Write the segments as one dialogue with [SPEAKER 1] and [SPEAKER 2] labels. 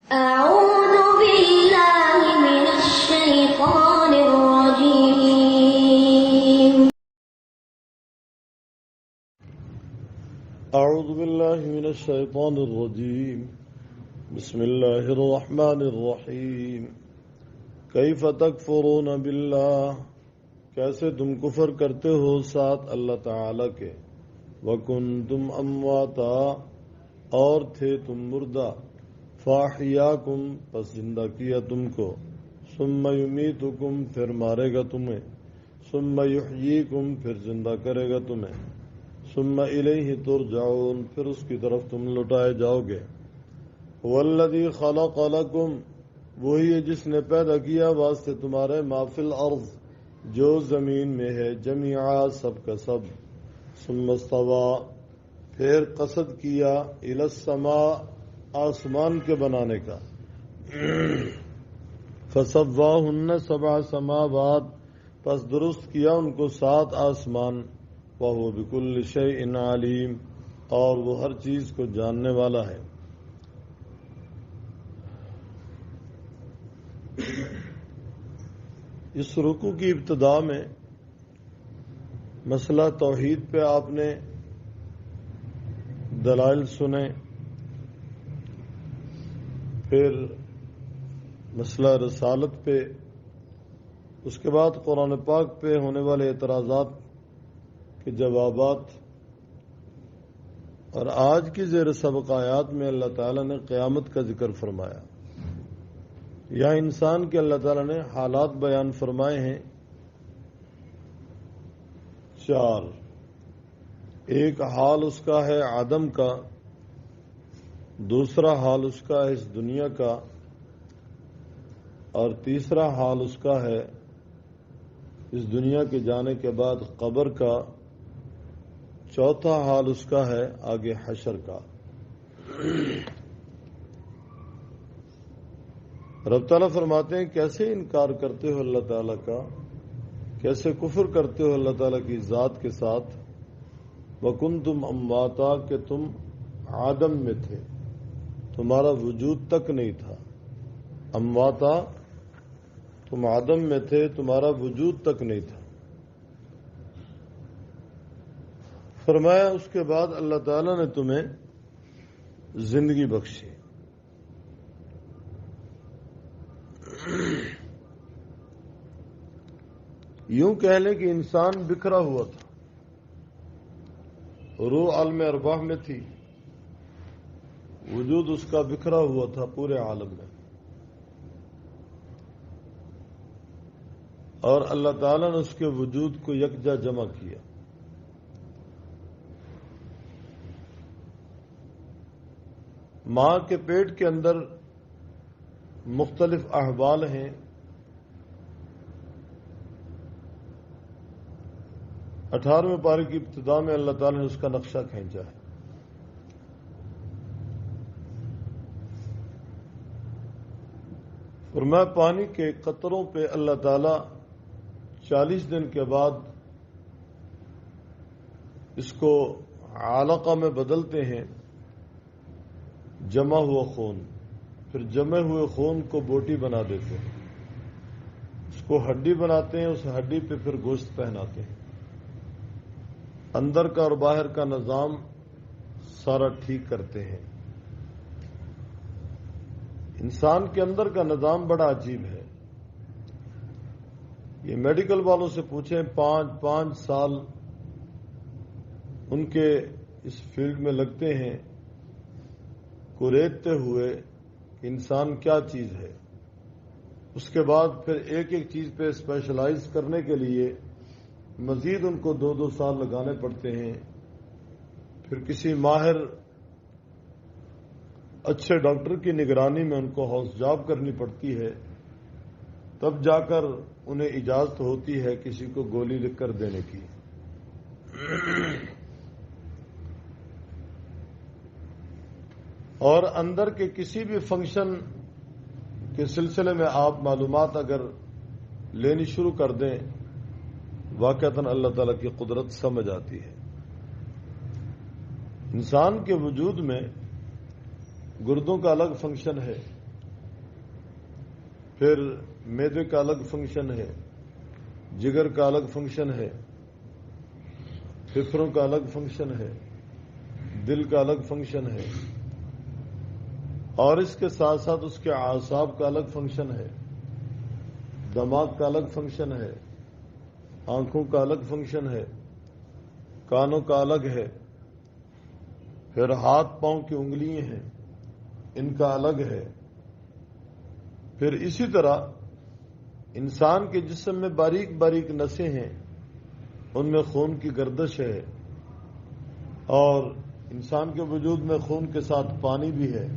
[SPEAKER 1] أعوذ بالله من الشيطان الرجيم.
[SPEAKER 2] أعوذ بالله من الشيطان الرجيم. بسم الله الرحمن الرحيم. كيف تكفرون بالله، کیسے تم کفر کرتے ہو ساتھ اللہ تعالی کے، وَكُنْتُمْ أَمْوَاتًا، اور تھے تم مردہ، فَأَحْيَاكُمْ، پس زندہ کیا تم کو، ثُمَّ يُمِيتُكُمْ، پھر مارے گا تمہیں، ثُمَّ يُحْيِيكُمْ، پھر زندہ کرے گا تمہیں، ثُمَّ إِلَيْهِ تُرْجَعُونَ، پھر اس کی طرف تم لوٹائے جاؤ گے۔ وَالَّذِي خَلَقَ لَكُمْ، وہی ہے جس نے پیدا کیا واسطے تمہارے ما فی الارض، جو زمین میں ہے، جمیعا، سب کا سب، ثم استوى، پھر قصد کیا، الی السماء، آسمان کے بنانے کا، فسواہن سبع سماوات، پس درست کیا ان کو 7 آسمان، وہو بکل شیء علیم، اور وہ ہر چیز کو جاننے والا ہے۔ اس رکوع کی ابتدا میں مسئلہ توحید پہ آپ نے دلائل سنے، پھر مسئلہ رسالت پہ، اس کے بعد قرآن پاک پہ ہونے والے اعتراضات کے جوابات، اور آج کی زیر سبق آیات میں اللہ تعالیٰ نے قیامت کا ذکر فرمایا۔ یا انسان کے اللہ تعالیٰ نے حالات بیان فرمائے ہیں 4۔ ایک حال اس کا ہے عدم کا، دوسرا حال اس کا ہے اس دنیا کا، اور تیسرا حال اس کا ہے اس دنیا کے جانے کے بعد قبر کا، چوتھا حال اس کا ہے آگے حشر کا۔ رب تعالیٰ فرماتے ہیں کیسے انکار کرتے ہو اللہ تعالیٰ کا، کیسے کفر کرتے ہو اللہ تعالیٰ کی ذات کے ساتھ، وَكُنْتُمْ أَمْوَاتًا، کہ تم عدم میں تھے، تمہارا وجود تک نہیں تھا، امواتا، تم عدم میں تھے، تمہارا وجود تک نہیں تھا۔ فرمایا اس کے بعد اللہ تعالیٰ نے تمہیں زندگی بخشی۔ یوں کہہ لیں کہ انسان بکھرا ہوا تھا، روح عالم ارواح میں تھی، وجود اس کا بکھرا ہوا تھا پورے عالم میں، اور اللہ تعالیٰ نے اس کے وجود کو یکجا جمع کیا۔ ماں کے پیٹ کے اندر مختلف احوال ہیں، 18ویں پارے کی ابتدا میں اللہ تعالیٰ نے اس کا نقشہ کھینچا ہے۔ فرمایا پانی کے قطروں پہ اللہ تعالیٰ 40 دن کے بعد اس کو علقہ میں بدلتے ہیں، جمع ہوا خون، پھر جمع ہوئے خون کو بوٹی بنا دیتے ہیں، اس کو ہڈی بناتے ہیں، اس ہڈی پہ پھر گوشت پہناتے ہیں، اندر کا اور باہر کا نظام سارا ٹھیک کرتے ہیں۔ انسان کے اندر کا نظام بڑا عجیب ہے، یہ میڈیکل والوں سے پوچھیں، 5 سال ان کے اس فیلڈ میں لگتے ہیں کوریدتے ہوئے کہ انسان کیا چیز ہے، اس کے بعد پھر ایک ایک چیز پہ اسپیشلائز کرنے کے لیے مزید ان کو 2 سال لگانے پڑتے ہیں، پھر کسی ماہر اچھے ڈاکٹر کی نگرانی میں ان کو ہاؤس جاب کرنی پڑتی ہے، تب جا کر انہیں اجازت ہوتی ہے کسی کو گولی لکھ کر دینے کی۔ اور اندر کے کسی بھی فنکشن کے سلسلے میں آپ معلومات اگر لینی شروع کر دیں، واقعتاً اللہ تعالیٰ کی قدرت سمجھ آتی ہے۔ انسان کے وجود میں گردوں کا الگ فنکشن ہے، پھر معدے کا الگ فنکشن ہے، جگر کا الگ فنکشن ہے، پھپھڑوں کا الگ فنکشن ہے، دل کا الگ فنکشن ہے، اور اس کے ساتھ ساتھ اس کے اعصاب کا الگ فنکشن ہے، دماغ کا الگ فنکشن ہے، آنکھوں کا الگ فنکشن ہے، کانوں کا الگ ہے، پھر ہاتھ پاؤں کی انگلیاں ہیں، ان کا الگ ہے، پھر اسی طرح انسان کے جسم میں باریک باریک نسیں ہیں، ان میں خون کی گردش ہے، اور انسان کے وجود میں خون کے ساتھ پانی بھی ہے،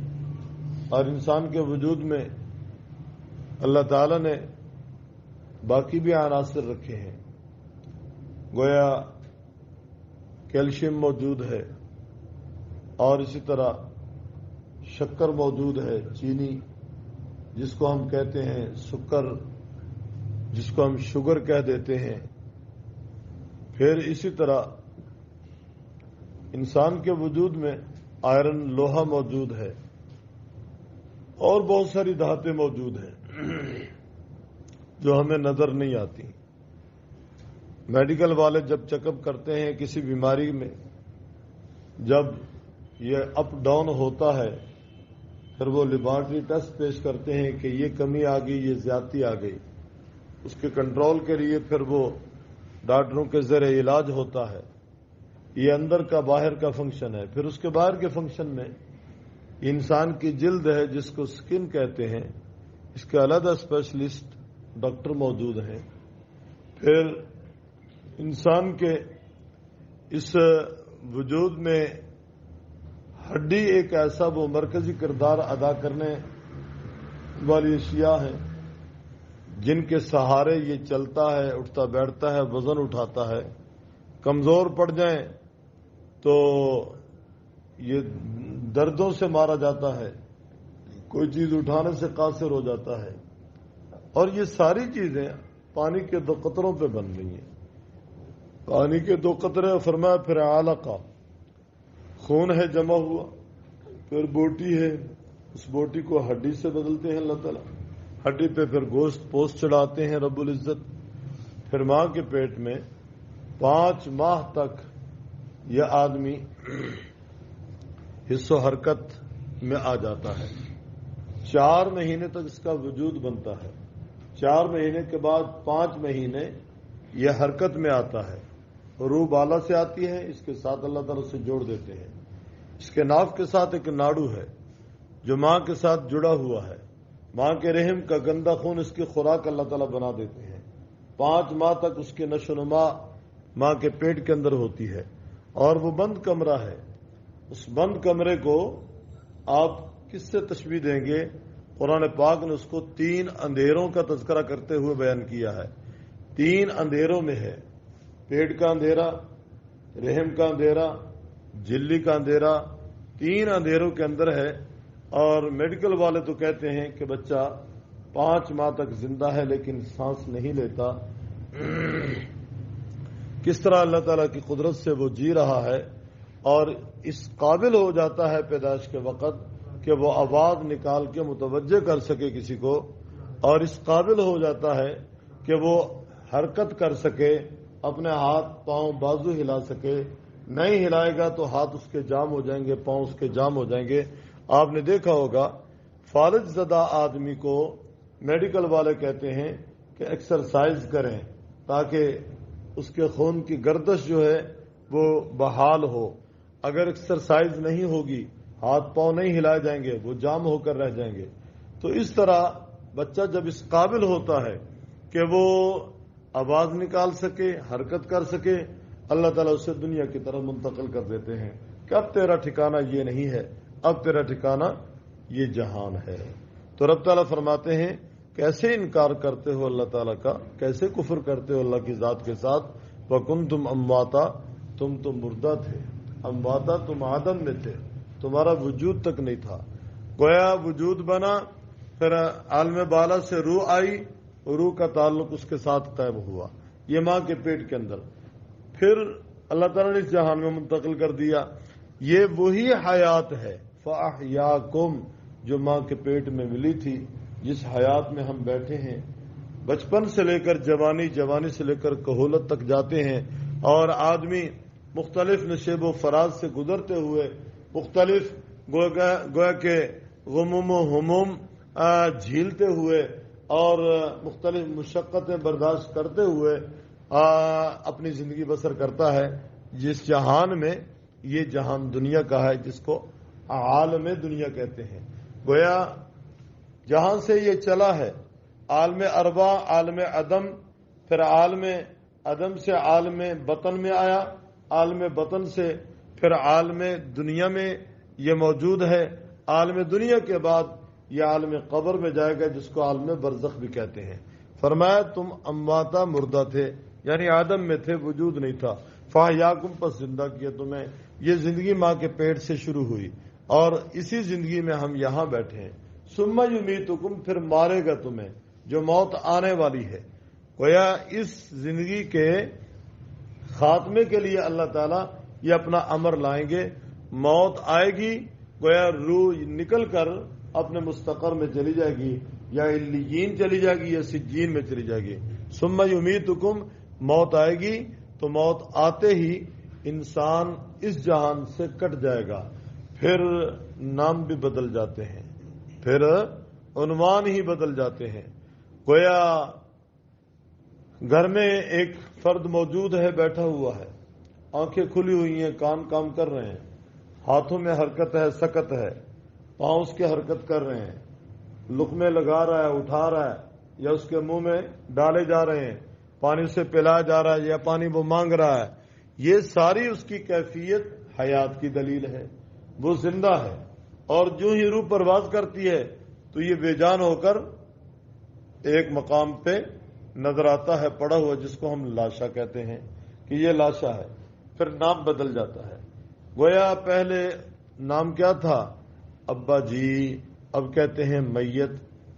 [SPEAKER 2] اور انسان کے وجود میں اللہ تعالی نے باقی بھی عناصر رکھے ہیں، گویا کیلشیم موجود ہے، اور اسی طرح شکر موجود ہے، چینی جس کو ہم کہتے ہیں، سکر جس کو ہم شوگر کہہ دیتے ہیں، پھر اسی طرح انسان کے وجود میں آئرن لوہا موجود ہے، اور بہت ساری دھاتیں موجود ہیں جو ہمیں نظر نہیں آتی۔ میڈیکل والے جب چیک اپ کرتے ہیں کسی بیماری میں، جب یہ اپ ڈاؤن ہوتا ہے، پھر وہ لیبارٹری ٹیسٹ پیش کرتے ہیں کہ یہ کمی آ گئی، یہ زیادتی آ گئی، اس کے کنٹرول کے لیے پھر وہ ڈاکٹروں کے ذریعے علاج ہوتا ہے۔ یہ اندر کا باہر کا فنکشن ہے۔ پھر اس کے باہر کے فنکشن میں انسان کی جلد ہے جس کو سکن کہتے ہیں، اس کے علیحدہ اسپیشلسٹ ڈاکٹر موجود ہیں۔ پھر انسان کے اس وجود میں ہڈی ایک ایسا وہ مرکزی کردار ادا کرنے والی اشیاء ہیں جن کے سہارے یہ چلتا ہے، اٹھتا بیٹھتا ہے، وزن اٹھاتا ہے۔ کمزور پڑ جائیں تو یہ دردوں سے مارا جاتا ہے، کوئی چیز اٹھانے سے قاصر ہو جاتا ہے، اور یہ ساری چیزیں پانی کے 2 قطروں پہ بن رہی ہیں۔ پانی کے 2 قطرے، فرمایا پھر علقہ، خون ہے جمع ہوا، پھر بوٹی ہے، اس بوٹی کو ہڈی سے بدلتے ہیں اللہ تعالیٰ، ہڈی پہ پھر گوشت پوست چڑھاتے ہیں رب العزت۔ پھر ماں کے پیٹ میں 5 ماہ تک یہ آدمی حص و حرکت میں آ جاتا ہے۔ 4 مہینے تک اس کا وجود بنتا ہے۔ 4 مہینے کے بعد 5 مہینے یہ حرکت میں آتا ہے، روح بالا سے آتی ہے، اس کے ساتھ اللہ تعالیٰ سے جوڑ دیتے ہیں۔ اس کے ناف کے ساتھ ایک ناڑو ہے جو ماں کے ساتھ جڑا ہوا ہے، ماں کے رحم کا گندا خون اس کی خوراک اللہ تعالیٰ بنا دیتے ہیں۔ 5 ماہ تک اس کی نشو و نما ماں کے پیٹ کے اندر ہوتی ہے، اور وہ بند کمرہ ہے۔ اس بند کمرے کو آپ کس سے تشبیہ دیں گے؟ قرآن پاک نے اس کو 3 اندھیروں کا تذکرہ کرتے ہوئے بیان کیا ہے۔ 3 اندھیروں میں ہے، پیٹ کا اندھیرا، رحم کا اندھیرا، جھلی کا اندھیرا، 3 اندھیروں کے اندر ہے۔ اور میڈیکل والے تو کہتے ہیں کہ بچہ 5 ماہ تک زندہ ہے لیکن سانس نہیں لیتا۔ کس طرح اللہ تعالیٰ کی قدرت سے وہ جی رہا ہے، اور اس قابل ہو جاتا ہے پیدائش کے وقت کہ وہ آواز نکال کے متوجہ کر سکے کسی کو، اور اس قابل ہو جاتا ہے کہ وہ حرکت کر سکے، اپنے ہاتھ پاؤں بازو ہلا سکے۔ نہیں ہلائے گا تو ہاتھ اس کے جام ہو جائیں گے، پاؤں اس کے جام ہو جائیں گے۔ آپ نے دیکھا ہوگا فالج زدہ آدمی کو میڈیکل والے کہتے ہیں کہ ایکسرسائز کریں تاکہ اس کے خون کی گردش جو ہے وہ بحال ہو۔ اگر ایکسرسائز نہیں ہوگی، ہاتھ پاؤں نہیں ہلائے جائیں گے، وہ جام ہو کر رہ جائیں گے۔ تو اس طرح بچہ جب اس قابل ہوتا ہے کہ وہ آواز نکال سکے، حرکت کر سکے، اللہ تعالیٰ اسے دنیا کی طرف منتقل کر دیتے ہیں کہ اب تیرا ٹھکانہ یہ نہیں ہے، اب تیرا ٹھکانہ یہ جہان ہے۔ تو رب تعالیٰ فرماتے ہیں کیسے انکار کرتے ہو اللہ تعالیٰ کا، کیسے کفر کرتے ہو اللہ کی ذات کے ساتھ۔ وَكُنْتُمْ أَمْوَاتًا، تم تو مردہ تھے، امواتا تم آدم میں تھے، تمہارا وجود تک نہیں تھا۔ گویا وجود بنا، پھر عالم بالا سے روح آئی، روح کا تعلق اس کے ساتھ قائم ہوا، یہ ماں کے پیٹ کے اندر، پھر اللہ تعالیٰ نے اس جہان میں منتقل کر دیا۔ یہ وہی حیات ہے، فَأَحْيَاكُمْ، جو ماں کے پیٹ میں ملی تھی، جس حیات میں ہم بیٹھے ہیں، بچپن سے لے کر جوانی، جوانی سے لے کر کہولت تک جاتے ہیں، اور آدمی مختلف نشیب و فراز سے گزرتے ہوئے، مختلف گویا کہ غموم و ہموم جھیلتے ہوئے اور مختلف مشقتیں برداشت کرتے ہوئے اپنی زندگی بسر کرتا ہے، جس جہان میں، یہ جہان دنیا کا ہے جس کو عالم دنیا کہتے ہیں۔ گویا جہاں سے یہ چلا ہے، عالم اربا، عالم عدم، پھر عالم عدم سے عالم بطن میں آیا، عالم بطن سے پھر عالم دنیا میں یہ موجود ہے، عالم دنیا کے بعد یہ عالم قبر میں جائے گا جس کو عالم برزخ بھی کہتے ہیں۔ فرمایا تم امواتا، مردہ تھے، یعنی آدم میں تھے، وجود نہیں تھا، فاحیاکم، پس زندہ کیا تمہیں۔ یہ زندگی ماں کے پیٹ سے شروع ہوئی اور اسی زندگی میں ہم یہاں بیٹھے ہیں۔ ثم یمیتکم، پھر مارے گا تمہیں، جو موت آنے والی ہے۔ گویا اس زندگی کے خاتمے کے لیے اللہ تعالیٰ یہ اپنا امر لائیں گے، موت آئے گی، گویا روح نکل کر اپنے مستقر میں چلی جائے گی، یا علیین چلی جائے گی یا سجین میں چلی جائے گی۔ ثم یمیتکم، موت آئے گی، تو موت آتے ہی انسان اس جہان سے کٹ جائے گا، پھر نام بھی بدل جاتے ہیں، پھر عنوان ہی بدل جاتے ہیں۔ گویا گھر میں ایک فرد موجود ہے، بیٹھا ہوا ہے، آنکھیں کھلی ہوئی ہیں، کان کام کر رہے ہیں، ہاتھوں میں حرکت ہے، سکت ہے، پاؤں اس کے حرکت کر رہے ہیں، لقمے لگا رہا ہے، اٹھا رہا ہے، یا اس کے منہ میں ڈالے جا رہے ہیں، پانی سے پلایا جا رہا ہے یا پانی وہ مانگ رہا ہے۔ یہ ساری اس کی کیفیت حیات کی دلیل ہے، وہ زندہ ہے، اور جو ہی روح پرواز کرتی ہے تو یہ بے جان ہو کر ایک مقام پہ نظر آتا ہے پڑا ہوا، جس کو ہم لاشا کہتے ہیں کہ یہ لاشا ہے، پھر نام بدل جاتا ہے۔ گویا پہلے نام کیا تھا؟ ابا جی، اب کہتے ہیں میت،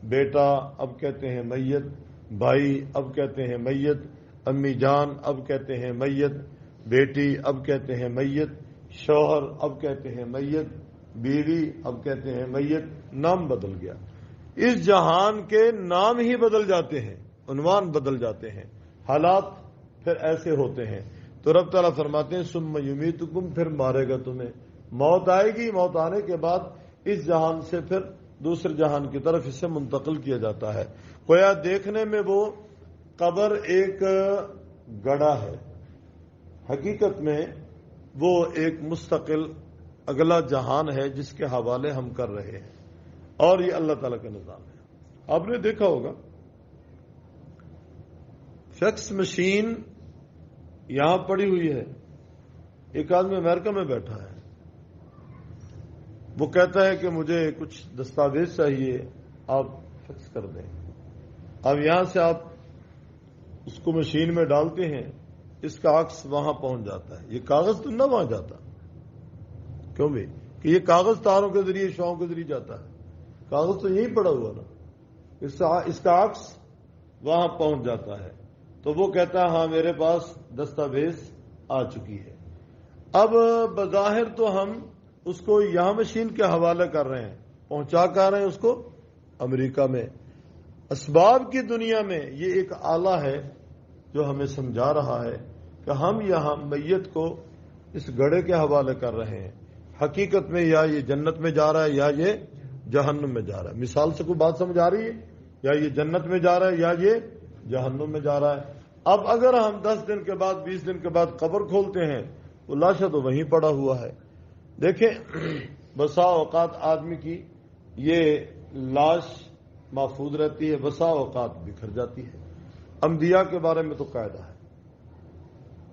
[SPEAKER 2] بیٹا اب کہتے ہیں میت، بھائی اب کہتے ہیں میت، امی جان اب کہتے ہیں میت، بیٹی اب کہتے ہیں میت، شوہر اب کہتے ہیں میت، بیوی اب کہتے ہیں میت، نام بدل گیا۔ اس جہان کے نام ہی بدل جاتے ہیں، عنوان بدل جاتے ہیں، حالات پھر ایسے ہوتے ہیں۔ تو رب تعالیٰ فرماتے ہیں ثم یمیتکم، پھر مارے گا تمہیں، موت آئے گی، موت آنے کے بعد اس جہان سے پھر دوسرے جہان کی طرف اسے منتقل کیا جاتا ہے۔ گویا دیکھنے میں وہ قبر ایک گڑھا ہے، حقیقت میں وہ ایک مستقل اگلا جہان ہے جس کے حوالے ہم کر رہے ہیں، اور یہ اللہ تعالیٰ کا نظام ہے۔ آپ نے دیکھا ہوگا فیکس مشین یہاں پڑی ہوئی ہے، ایک آدمی امریکہ میں بیٹھا ہے، وہ کہتا ہے کہ مجھے کچھ دستاویز چاہیے، آپ فیکس کر دیں۔ اب یہاں سے آپ اس کو مشین میں ڈالتے ہیں، اس کا عکس وہاں پہنچ جاتا ہے، یہ کاغذ تو نہ وہاں جاتا، کیوں بھی کہ یہ کاغذ تاروں کے ذریعے، شعاؤں کے ذریعے جاتا ہے، کاغذ تو یہیں پڑا ہوا نا، اس کا عکس وہاں پہنچ جاتا ہے۔ تو وہ کہتا ہے ہاں میرے پاس دستاویز آ چکی ہے۔ اب بظاہر تو ہم اس کو یہاں مشین کے حوالے کر رہے ہیں، پہنچا کر رہے ہیں اس کو امریکہ میں۔ اسباب کی دنیا میں یہ ایک آلہ ہے جو ہمیں سمجھا رہا ہے کہ ہم یہاں میت کو اس گڑھے کے حوالے کر رہے ہیں، حقیقت میں یا یہ جنت میں جا رہا ہے یا یہ جہنم میں جا رہا ہے۔ مثال سے کوئی بات سمجھ آ رہی ہے؟ یا یہ جنت میں جا رہا ہے یا یہ جہنم میں جا رہا ہے۔ اب اگر ہم 10 دن کے بعد، 20 دن کے بعد قبر کھولتے ہیں تو لاشا تو وہیں پڑا ہوا ہے۔ دیکھیں بسا اوقات آدمی کی یہ لاش محفوظ رہتی ہے، بسا اوقات بکھر جاتی ہے۔ انبیاء کے بارے میں تو قاعدہ ہے،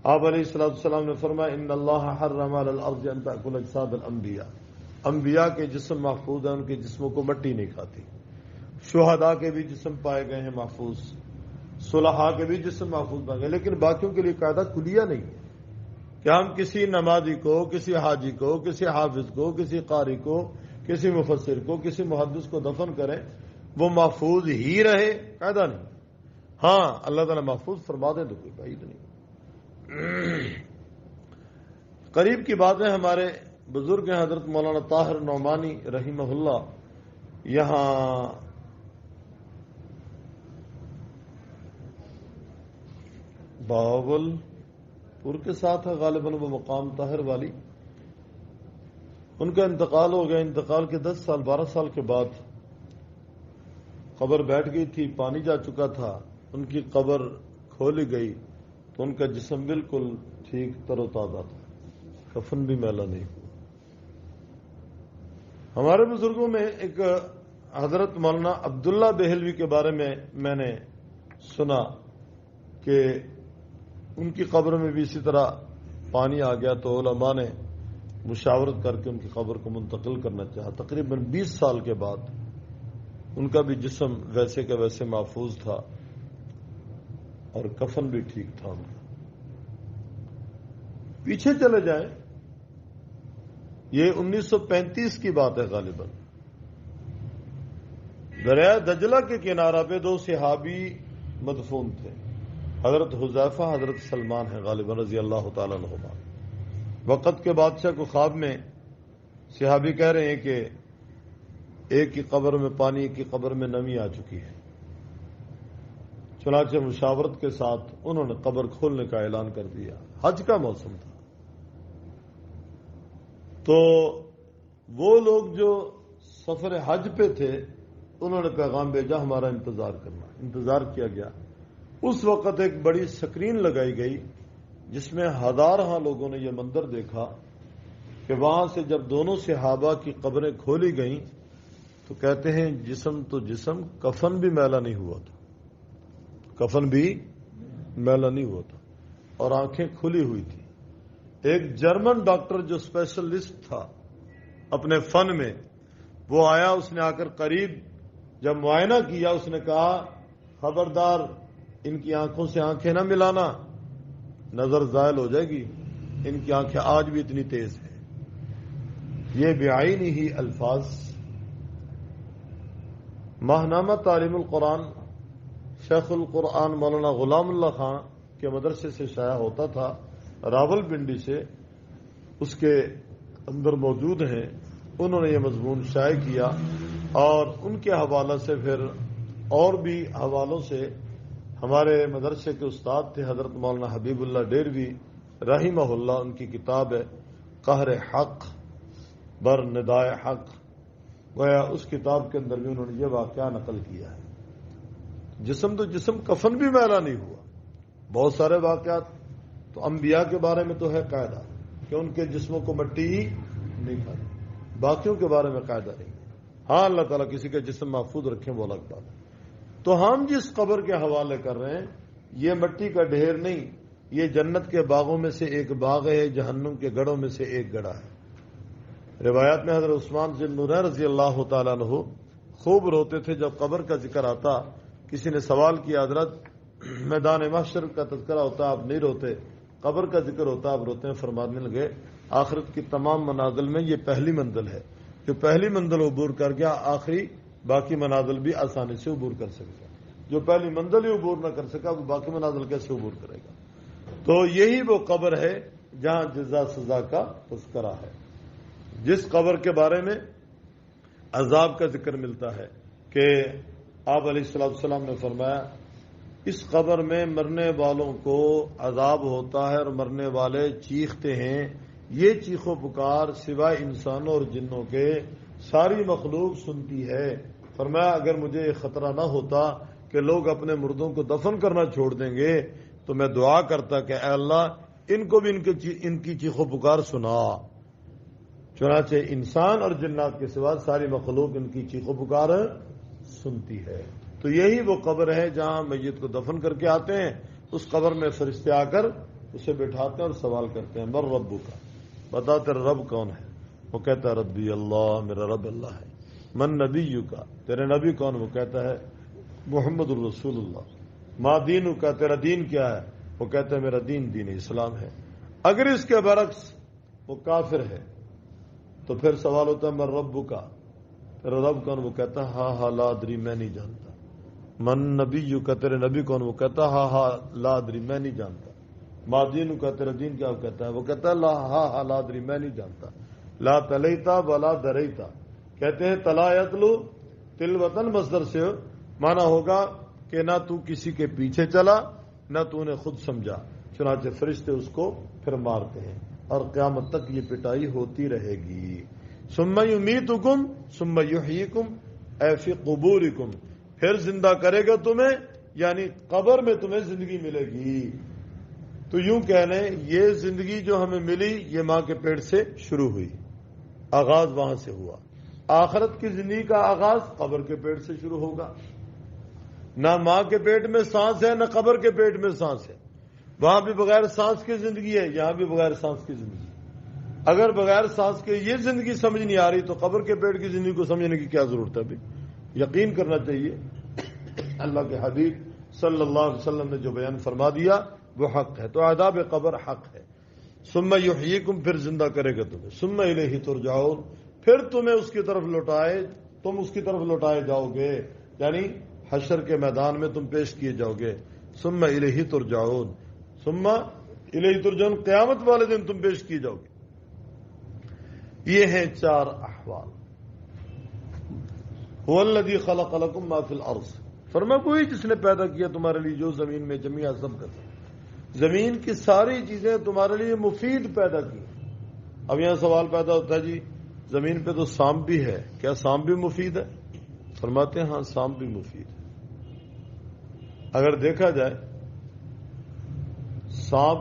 [SPEAKER 2] آپ علیہ السلام نے فرمایا ان اللہ حرم علی الارض ان تاکل اجساد الانبیاء، انبیاء کے جسم محفوظ ہیں، ان کے جسموں کو مٹی نہیں کھاتی۔ شہداء کے بھی جسم پائے گئے ہیں محفوظ، صلحاء کے بھی جسم محفوظ پائے گئے، لیکن باقیوں کے لیے قاعدہ کلیہ نہیں ہے کہ ہم کسی نمازی کو، کسی حاجی کو، کسی حافظ کو، کسی قاری کو، کسی مفسر کو، کسی محدث کو دفن کریں وہ محفوظ ہی رہے، قاعدہ نہیں۔ ہاں اللہ تعالیٰ محفوظ فرما دیں تو کوئی بعید نہیں۔ قریب کی بات ہے، ہمارے بزرگ ہیں حضرت مولانا طاہر نعمانی رحمہ اللہ، یہاں بہاول پور کے ساتھ ہے غالباً وہ مقام طاہر والی. ان کا انتقال ہو گیا. انتقال کے 10 سال 12 سال کے بعد قبر بیٹھ گئی تھی, پانی جا چکا تھا. ان کی قبر کھولی گئی تو ان کا جسم بالکل ٹھیک تر و تازہ تھا, کفن بھی میلا نہیں ہوا. ہمارے بزرگوں میں ایک حضرت مولانا عبداللہ بہلوی کے بارے میں نے سنا کہ ان کی قبر میں بھی اسی طرح پانی آ گیا تو علماء نے مشاورت کر کے ان کی قبر کو منتقل کرنا چاہا. تقریباً 20 سال کے بعد ان کا بھی جسم ویسے کا ویسے محفوظ تھا اور کفن بھی ٹھیک تھا ان کا. پیچھے چلے جائیں, یہ 1935 کی بات ہے غالباً. دریائے دجلہ کے کنارہ پہ 2 صحابی مدفون تھے, حضرت حذیفہ حضرت سلمان ہیں غالباً رضی اللہ تعالیٰ عنہما. وقت کے بادشاہ کو خواب میں صحابی کہہ رہے ہیں کہ ایک کی قبر میں پانی, ایک کی قبر میں نمی آ چکی ہے. چنانچہ مشاورت کے ساتھ انہوں نے قبر کھولنے کا اعلان کر دیا. حج کا موسم تھا تو وہ لوگ جو سفر حج پہ تھے انہوں نے پیغام بھیجا ہمارا انتظار کرنا. انتظار کیا گیا. اس وقت ایک بڑی سکرین لگائی گئی جس میں ہزارہ لوگوں نے یہ منظر دیکھا کہ وہاں سے جب دونوں صحابہ کی قبریں کھولی گئیں تو کہتے ہیں جسم تو جسم, کفن بھی میلا نہیں ہوا تھا. کفن بھی میلا نہیں ہوا تھا اور آنکھیں کھلی ہوئی تھی. ایک جرمن ڈاکٹر جو اسپیشلسٹ تھا اپنے فن میں, وہ آیا. اس نے آ کر قریب جب معائنہ کیا اس نے کہا خبردار ان کی آنکھوں سے آنکھیں نہ ملانا, نظر زائل ہو جائے گی. ان کی آنکھیں آج بھی اتنی تیز ہیں. یہ بعین ہی الفاظ ماہنامہ تعلیم القرآن شیخ القرآن مولانا غلام اللہ خان کے مدرسے سے شائع ہوتا تھا, راول پنڈی سے. اس کے اندر موجود ہیں. انہوں نے یہ مضمون شائع کیا اور ان کے حوالہ سے پھر اور بھی حوالوں سے ہمارے مدرسے کے استاد تھے حضرت مولانا حبیب اللہ ڈیروی رحمہ اللہ. ان کی کتاب ہے قہر حق بر ندائے حق. گویا اس کتاب کے اندر بھی انہوں نے یہ واقعہ نقل کیا ہے. جسم تو جسم, کفن بھی میلا نہیں ہوا. بہت سارے واقعات تو انبیاء کے بارے میں تو ہے قاعدہ کہ ان کے جسموں کو مٹی ہی نہیں کھاتی, باقیوں کے بارے میں قاعدہ نہیں. ہاں اللہ تعالیٰ کسی کا جسم محفوظ رکھیں وہ الگ بات ہے. تو ہم جس قبر کے حوالے کر رہے ہیں یہ مٹی کا ڈھیر نہیں, یہ جنت کے باغوں میں سے ایک باغ ہے, جہنم کے گڑھوں میں سے ایک گڑھا ہے. روایات میں حضرت عثمان ذی النورین رضی اللہ تعالیٰ عنہ خوب روتے تھے جب قبر کا ذکر آتا. کسی نے سوال کیا حضرت میدان محشر کا تذکرہ ہوتا آپ نہیں روتے, قبر کا ذکر ہوتا آپ روتے ہیں. فرمانے لگے آخرت کی تمام منازل میں یہ پہلی منزل ہے. جو پہلی منزل عبور کر گیا آخری باقی منازل بھی آسانی سے عبور کر سکے گا. جو پہلی منزل ہی عبور نہ کر سکا وہ باقی منازل کیسے عبور کرے گا. تو یہی وہ قبر ہے جہاں جزا سزا کا تذکرہ ہے. جس قبر کے بارے میں عذاب کا ذکر ملتا ہے کہ آپ علیہ السلام نے فرمایا اس قبر میں مرنے والوں کو عذاب ہوتا ہے اور مرنے والے چیختے ہیں. یہ چیخو پکار سوائے انسانوں اور جنوں کے ساری مخلوق سنتی ہے. فرمایا اگر مجھے یہ خطرہ نہ ہوتا کہ لوگ اپنے مردوں کو دفن کرنا چھوڑ دیں گے تو میں دعا کرتا کہ اے اللہ ان کو بھی ان کی چیخو پکار سنا. چنانچہ انسان اور جنات کے سوا ساری مخلوق ان کی چیخو پکار سنتی ہے. تو یہی وہ قبر ہے جہاں میت کو دفن کر کے آتے ہیں. اس قبر میں فرشتے آ کر اسے بٹھاتے ہیں اور سوال کرتے ہیں مر ربو کا, بتا تیرا رب کون ہے. وہ کہتا ہے ربی اللہ, میرا رب اللہ ہے. من نبیو کا, تیرے نبی کون. وہ کہتا ہے محمد الرسول اللہ. ما دینو کا, تیرا دین کیا ہے. وہ کہتا ہے میرا دین دین اسلام ہے. اگر اس کے برعکس وہ کافر ہے تو پھر سوال ہوتا ہے من ربو کا, تیرا رب کون. وہ کہتا ہے ہاں ہاں لا ادری, میں نہیں جانتا. من نبیو کا, تیرے نبی کون. وہ کہتا ہے ہاں ہاں لا ادری, میں نہیں جانتا. ما دینو کا, تیرا دین کیا. وہ کہتا ہے لا ہاں ہاں لا ادری, میں نہیں جانتا. لا تلیتا ولا دریتا, کہتے ہیں تلا یتلو تل وطن مصدر سے مانا ہوگا کہ نہ تو کسی کے پیچھے چلا نہ تو نے خود سمجھا، چنانچہ فرشتے اس کو پھر مارتے ہیں اور قیامت تک یہ پٹائی ہوتی رہے گی۔ ثم یمیتکم ثم یحییکم اے فی قبورکم، پھر زندہ کرے گا تمہیں، یعنی قبر میں تمہیں زندگی ملے گی۔ تو یوں کہنے یہ زندگی جو ہمیں ملی یہ ماں کے پیٹ سے شروع ہوئی، آغاز وہاں سے ہوا۔ آخرت کی زندگی کا آغاز قبر کے پیٹ سے شروع ہوگا۔ نہ ماں کے پیٹ میں سانس ہے نہ قبر کے پیٹ میں سانس ہے، وہاں بھی بغیر سانس کی زندگی ہے، یہاں بھی بغیر سانس کی زندگی۔ اگر بغیر سانس کے یہ زندگی سمجھ نہیں آ رہی تو قبر کے پیٹ کی زندگی کو سمجھنے کی کیا ضرورت ہے؟ ابھی یقین کرنا چاہیے اللہ کے حبیب صلی اللہ علیہ وسلم نے جو بیان فرما دیا وہ حق ہے، تو عذاب قبر حق ہے۔ ثم یحییکم، پھر زندہ کرے گا تمہیں، ثم الیہ ترجعون، پھر تمہیں اس کی طرف لوٹائے، تم اس کی طرف لوٹائے جاؤ گے، یعنی حشر کے میدان میں تم پیش کیے جاؤ گے۔ ثم الیہ ترجعون، ثم الیہ ترجعون، قیامت والے دن تم پیش کیے جاؤ گے۔ یہ ہیں چار احوال۔ هو الذی خلق لکم ما فی الارض، فرمایا وہی جس نے پیدا کیا تمہارے لیے جو زمین میں جمیع سب کا سب، زمین کی ساری چیزیں تمہارے لیے مفید پیدا کی۔ اب یہاں سوال پیدا ہوتا ہے جی زمین پہ تو سانپ بھی ہے، کیا سانپ بھی مفید ہے؟ فرماتے ہیں ہاں سانپ بھی مفید ہے۔ اگر دیکھا جائے سانپ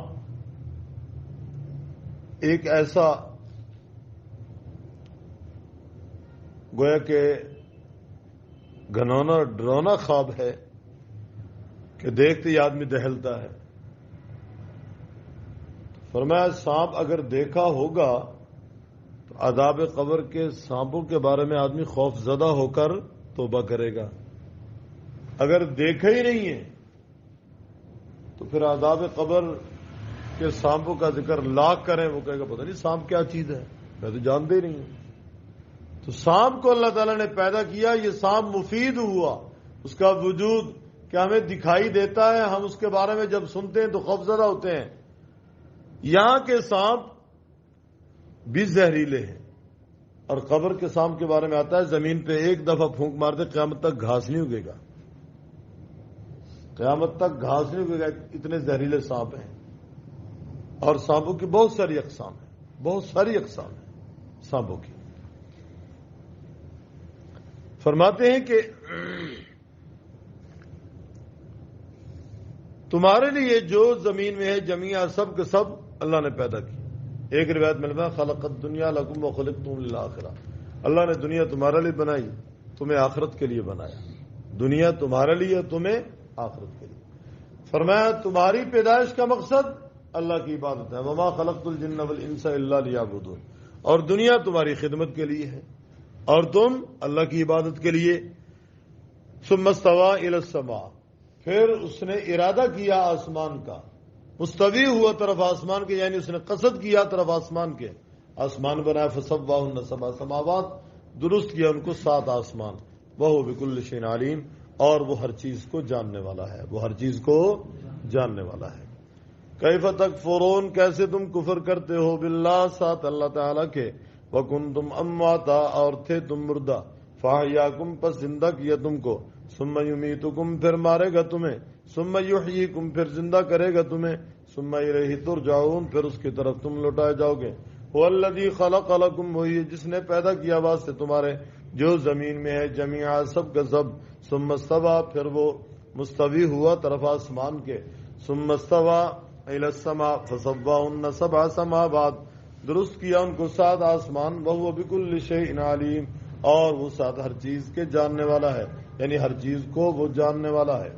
[SPEAKER 2] ایک ایسا گویا کہ گھنونا ڈرونا خواب ہے کہ دیکھتے ہی آدمی دہلتا ہے۔ فرمایا سانپ اگر دیکھا ہوگا تو عذاب قبر کے سانپوں کے بارے میں آدمی خوف زدہ ہو کر توبہ کرے گا، اگر دیکھا ہی نہیں ہے تو پھر عذاب قبر کے سانپوں کا ذکر لاکھ کریں وہ کہے گا پتہ نہیں سانپ کیا چیز ہے، میں تو جانتے ہی نہیں ہوں۔ تو سانپ کو اللہ تعالیٰ نے پیدا کیا، یہ سانپ مفید ہوا، اس کا وجود کہ ہمیں دکھائی دیتا ہے، ہم اس کے بارے میں جب سنتے ہیں تو خوفزدہ ہوتے ہیں۔ یہاں کے سانپ بھی زہریلے ہیں، اور قبر کے سانپ کے بارے میں آتا ہے زمین پہ ایک دفعہ پھونک مار دے قیامت تک گھاس نہیں اگے گا، قیامت تک گھاس نہیں اگے گا، اتنے زہریلے سانپ ہیں۔ اور سانپوں کی بہت ساری اقسام ہیں، بہت ساری اقسام ہیں سانپوں کی۔ فرماتے ہیں کہ تمہارے لیے جو زمین میں ہے جمیع سب کے سب اللہ نے پیدا کی۔ ایک روایت میں لکھا خلق الدنیا لکم وخلقتم للآخرہ، اللہ نے دنیا تمہارے لیے بنائی، تمہیں آخرت کے لیے بنایا۔ دنیا تمہارے لیے، تمہیں آخرت کے لیے۔ فرمایا تمہاری پیدائش کا مقصد اللہ کی عبادت ہے، وما خلقت الجن والانس الا لیعبدون، اور دنیا تمہاری خدمت کے لیے ہے اور تم اللہ کی عبادت کے لیے۔ ثم استوى الى السماء، پھر اس نے ارادہ کیا آسمان کا، مستوی ہوا طرف آسمان کے، یعنی اس نے قصد کیا طرف آسمان کے، آسمان بنایا، فسواہن سبع سماوات، درست کیا ان کو 7 آسمان، وہو بکل شیء علیم، اور وہ ہر چیز کو جاننے والا ہے، وہ ہر چیز کو جاننے والا ہے۔ کیف تکفرون، کیسے تم کفر کرتے ہو، باللہ، ساتھ اللہ تعالیٰ کے، وکنتم امواتا، اور تھے تم مردہ، فاحیاکم، پس زندہ کیا تم کو، ثم یمیتکم، پھر مارے گا تمہیں، ثم یحییکم، پھر زندہ کرے گا تمہیں، ثم الیہ ترجعون، پھر اس کی طرف تم لوٹائے جاؤ گے۔ هو الذی خلق لکم، وہی جس نے پیدا کیا واسطے تمہارے جو زمین میں ہے جمیع سب کا سب، ثم استوى، پھر وہ مستوی ہوا طرف آسمان کے، ثم استوى الی السماء فسواہن 7 سماوات، درست کیا ان کو 7 آسمان، وہو بکل شیء علیم، اور وہ ساتھ ہر چیز کے جاننے والا ہے، یعنی ہر چیز کو وہ جاننے والا ہے۔